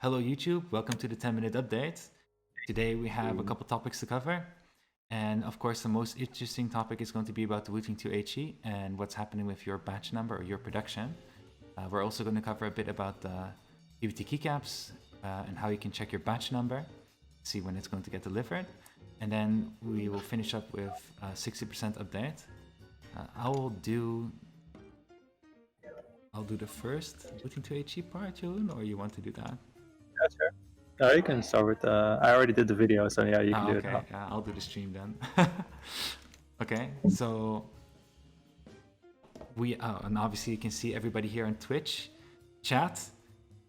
Hello YouTube, welcome to the 10-minute update. Today we have a couple topics to cover. And of course, the most interesting topic is going to be about the Wooting 2HE and what's happening with your batch number or your production. We're also going to cover a bit about the DVT keycaps and how you can check your batch number, see when it's going to get delivered. And then we will finish up with a 60% update. I'll do the first Wooting 2HE part, Joon, or you want to do that? Yeah, sure. No, you can start with. I already did the video, so yeah, you can do it Okay, now. yeah, I'll do the stream then. Okay, so and obviously you can see everybody here on Twitch chat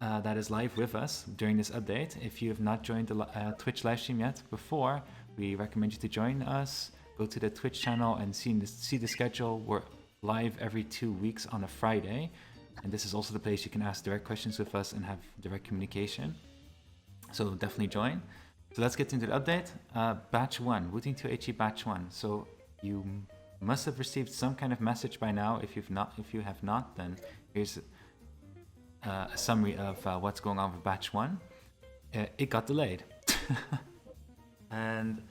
that is live with us during this update. If you have not joined the Twitch live stream yet before, we recommend you to join us. Go to the Twitch channel and see the schedule. We're live every 2 weeks on a Friday, and this is also the place you can ask direct questions with us and have direct communication. So definitely join. So let's get into the update. Batch 1, Wooting 2HE Batch 1. So you must have received some kind of message by now. If you have not, then here's a summary of what's going on with Batch 1. It got delayed. And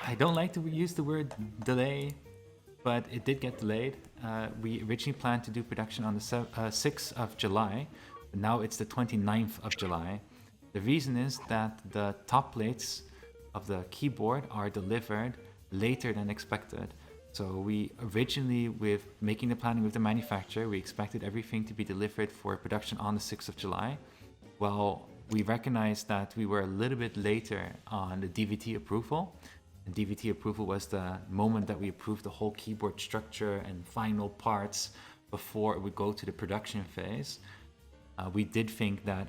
I don't like to use the word delay, but it did get delayed. We originally planned to do production on the 6th of July, but now it's the 29th of July. The reason is that the top plates of the keyboard are delivered later than expected. So we originally, with making the planning with the manufacturer, we expected everything to be delivered for production on the 6th of July. Well, we recognized that we were a little bit later on the DVT approval. And DVT approval was the moment that we approved the whole keyboard structure and final parts before it would go to the production phase. We did think that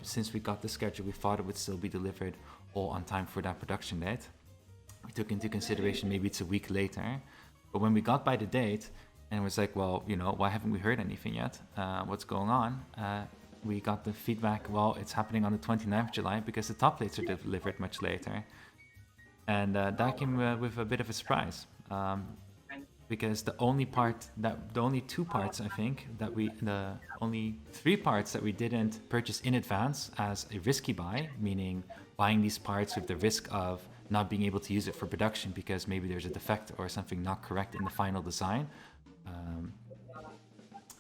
since we got the schedule, we thought it would still be delivered all on time for that production date. We took into consideration maybe it's a week later. But when we got by the date and it was like, well, why haven't we heard anything yet? What's going on? We got the feedback, well, it's happening on the 29th of July because the top plates are delivered much later. And that came with a bit of a surprise. Because the only two parts I think the only 3 parts that we didn't purchase in advance as a risky buy, meaning buying these parts with the risk of not being able to use it for production because maybe there's a defect or something not correct in the final design.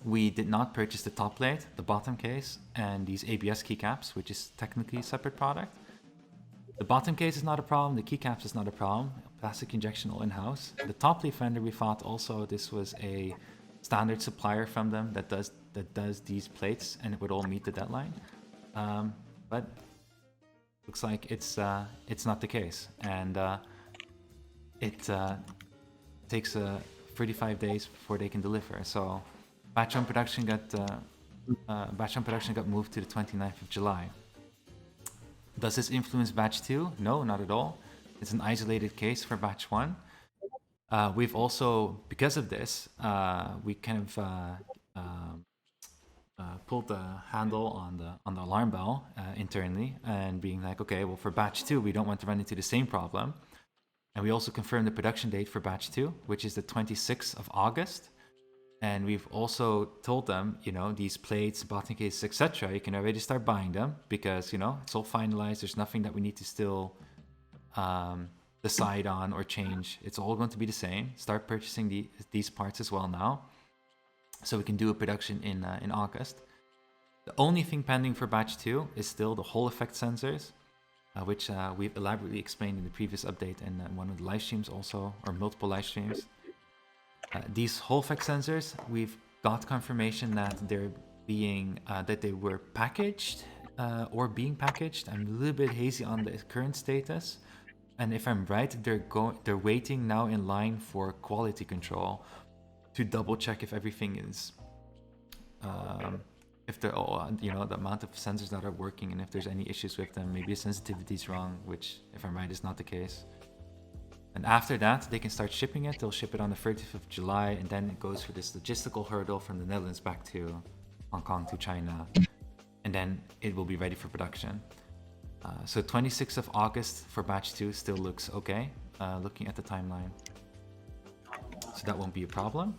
We did not purchase the top plate, the bottom case, and these ABS keycaps, which is technically a separate product. The bottom case is not a problem, the keycaps is not a problem, plastic injection all in-house. The top leaf fender, we thought also this was a standard supplier from them that does these plates and it would all meet the deadline. But looks like it's not the case, and it takes 35 days before they can deliver. So batch one production got moved to the 29th of July. Does this influence batch 2? No, not at all. It's an isolated case for batch 1. We've also, because of this, we kind of pulled the handle on the alarm bell internally and being like, okay, well, for batch 2, we don't want to run into the same problem. And we also confirmed the production date for batch 2, which is the 26th of August. And we've also told them, these plates, bottom cases, etc., you can already start buying them because, it's all finalized. There's nothing that we need to still decide on or change. It's all going to be the same. Start purchasing these parts as well now, so we can do a production in August. The only thing pending for batch 2 is still the Hall effect sensors, which we've elaborately explained in the previous update and one of the live streams also, or multiple live streams. These Hall effect sensors, we've got confirmation that they were packaged or being packaged. I'm a little bit hazy on the current status, and if I'm right, they're waiting now in line for quality control to double check if everything is, if they're all, the amount of sensors that are working, and if there's any issues with them, maybe the sensitivity is wrong, which, if I'm right, is not the case. And after that, they can start shipping it. They'll ship it on the 30th of July, and then it goes for this logistical hurdle from the Netherlands back to Hong Kong to China, and then it will be ready for production. So 26th of August for batch 2 still looks okay, looking at the timeline. So that won't be a problem.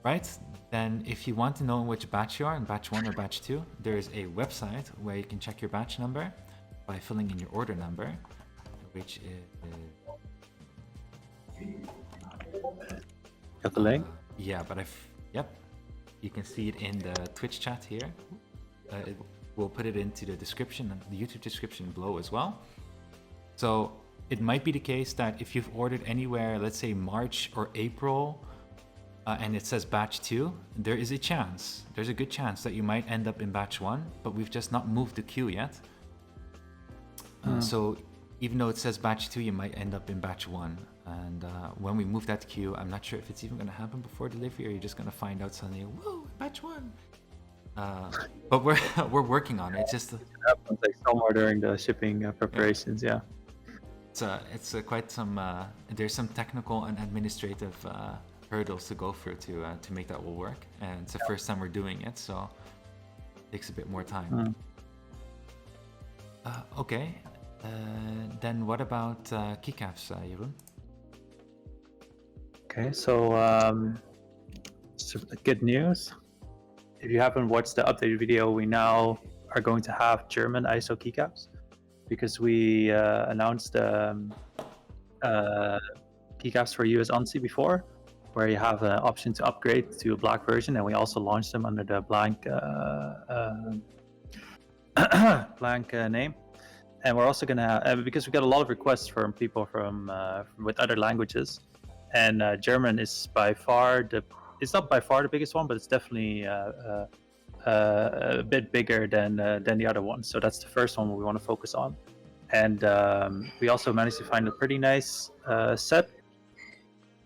Right, Then if you want to know which batch you are, in batch 1 or batch 2, there is a website where you can check your batch number by filling in your order number, which is... Got the link? Yeah, but yep, you can see it in the Twitch chat here. We'll put it into the description, the YouTube description below as well. So it might be the case that if you've ordered anywhere, let's say March or April, and it says batch 2, there is a chance, there's a good chance that you might end up in batch 1, but we've just not moved the queue yet. So even though it says batch 2, you might end up in batch 1. And when we move that queue, I'm not sure if it's even going to happen before delivery, or you're just going to find out suddenly, whoa, batch 1. But we're working on it. It's just it happens like somewhere during the shipping preparations. Yeah. It's quite some. There's some technical and administrative hurdles to go through to make that all work, and it's the first time we're doing it, so it takes a bit more time. Okay. Then what about keycaps, Jeroen? Okay, so good news. If you haven't watched the updated video, we now are going to have German ISO keycaps, because we announced keycaps for US ANSI before, where you have an option to upgrade to a black version, and we also launched them under the blank name. And we're also gonna because we got a lot of requests from people from with other languages, and German is by far it's not by far the biggest one, but it's definitely a bit bigger than the other ones. So that's the first one we want to focus on. And we also managed to find a pretty nice set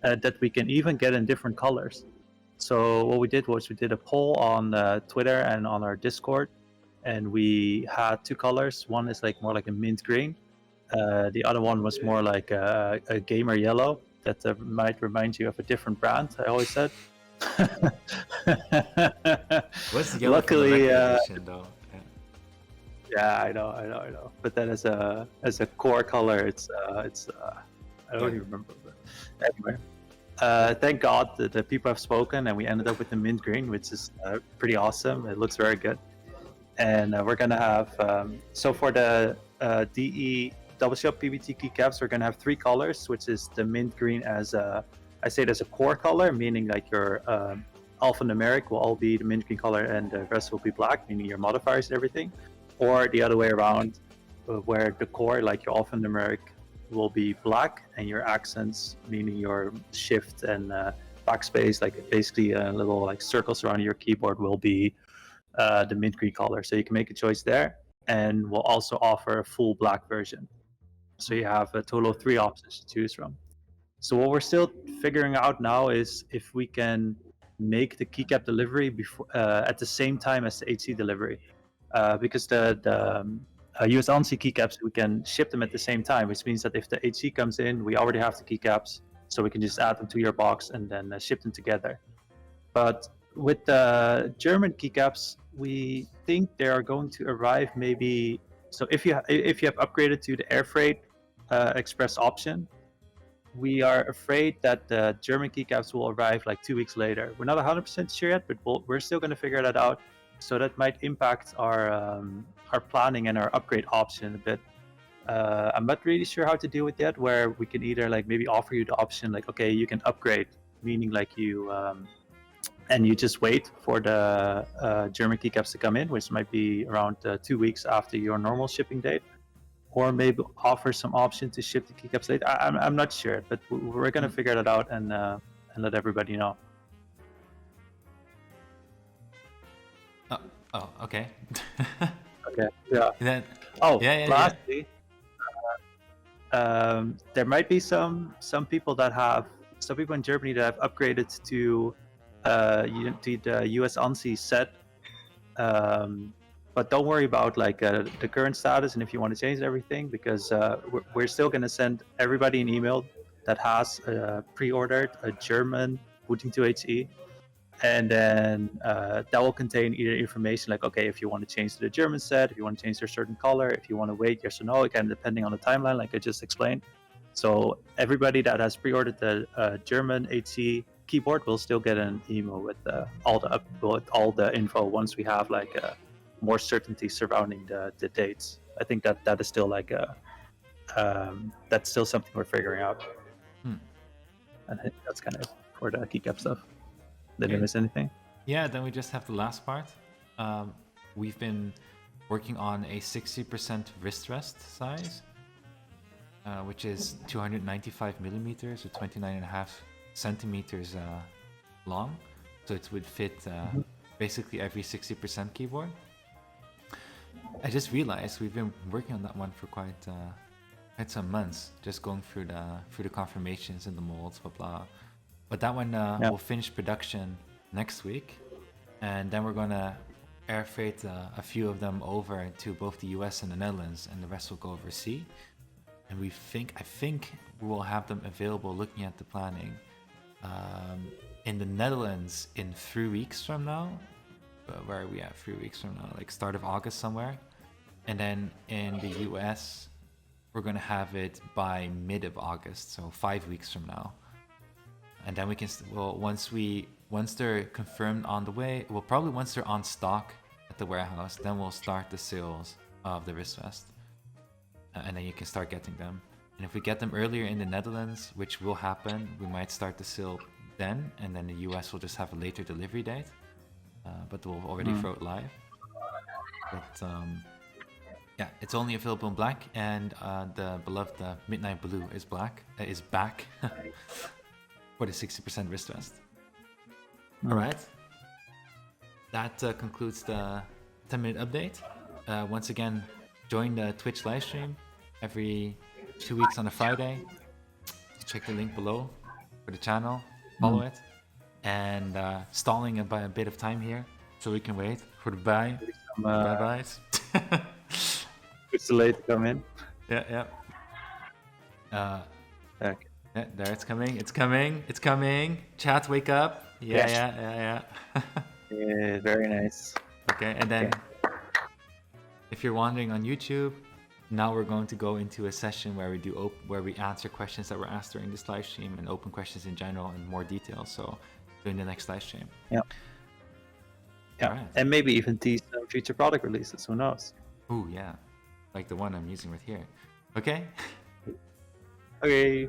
that we can even get in different colors. So what we did was we did a poll on Twitter and on our Discord, and we had two colors. One is like more like a mint green. The other one was more like a gamer yellow that might remind you of a different brand, I always said. What's the yellow Luckily, for the record edition, though? Yeah, I know. But then as a core color, it's I don't even remember. But anyway, thank God that the people have spoken, and we ended up with the mint green, which is pretty awesome. It looks very good. And we're gonna have so for the DE double shot PBT keycaps, we're gonna have three colors, which is the mint green as I say it as a core color, meaning like your alphanumeric will all be the mint green color, and the rest will be black, meaning your modifiers and everything. Or the other way around, where the core, like your alphanumeric, will be black, and your accents, meaning your shift and backspace, like basically little like circles around your keyboard, will be the mint green color. So you can make a choice there, and we'll also offer a full black version. So you have a total of three options to choose from. So what we're still figuring out now is if we can make the keycap delivery before at the same time as the HC delivery, because the US ANSI keycaps, we can ship them at the same time, which means that if the HC comes in, we already have the keycaps, so we can just add them to your box and then ship them together. But with the German keycaps, we think they are going to arrive maybe. So if you have upgraded to the air freight express option, we are afraid that the German keycaps will arrive like 2 weeks later. We're not 100% sure yet, but we're still going to figure that out. So that might impact our planning and our upgrade option a bit. I'm not really sure how to deal with that, where we can either like maybe offer you the option like, okay, you can upgrade, meaning like you and you just wait for the German keycaps to come in, which might be around 2 weeks after your normal shipping date. Or maybe offer some option to ship the keycaps late. I'm not sure, but we're gonna figure that out and let everybody know. Oh, okay. Okay. Yeah. Then, lastly, there might be some people in Germany that have upgraded to the US ANSI set. But don't worry about like the current status and if you want to change everything, because we're still going to send everybody an email that has pre-ordered a German Wooting 2HE, and then that will contain either information like, okay, if you want to change to the German set, if you want to change to a certain color, if you want to wait, yes or no, again depending on the timeline, like I just explained. So everybody that has pre-ordered the German HE keyboard will still get an email with all the info once we have like more certainty surrounding the dates. I think that is still like that's still something we're figuring out. And I think that's kind of for the keycap stuff. Did I Okay. miss anything? Yeah, then we just have the last part. We've been working on a 60% wrist rest size, which is 295 millimeters or 29.5 centimeters long. So it would fit basically every 60% keyboard. I just realized we've been working on that one for quite some months, just going through the confirmations and the molds, blah blah. But that one will finish production next week, and then we're gonna air freight a few of them over to both the US and the Netherlands, and the rest will go overseas. And I think we will have them available, looking at the planning, in the Netherlands in 3 weeks from now. Where are we at? 3 weeks from now, like start of August somewhere. And then in the US, we're gonna have it by mid of August, so 5 weeks from now. And then we can once they're confirmed on the way, once they're on stock at the warehouse, then we'll start the sales of the wrist vest, and then you can start getting them. And if we get them earlier in the Netherlands, which will happen, we might start the sale then, and then the US will just have a later delivery date, but we'll already throw it live. But yeah, it's only available in black, and the beloved Midnight Blue is back for the 60% wrist vest. All right, that concludes the 10-minute update. Once again, join the Twitch live stream every 2 weeks on a Friday. Check the link below for the channel, follow it, and stalling by a bit of time here so we can wait for the bye-byes. It's too late to come in. Yeah. Okay. Yeah, there it's coming. Chat, wake up. Yeah. Yeah, very nice. Okay, and then if you're wandering on YouTube, now we're going to go into a session where we answer questions that were asked during this live stream, and open questions in general in more detail. So during the next live stream. Yeah. Right. And maybe even tease some future product releases. Who knows? Ooh, yeah, like the one I'm using right here. Okay. Okay.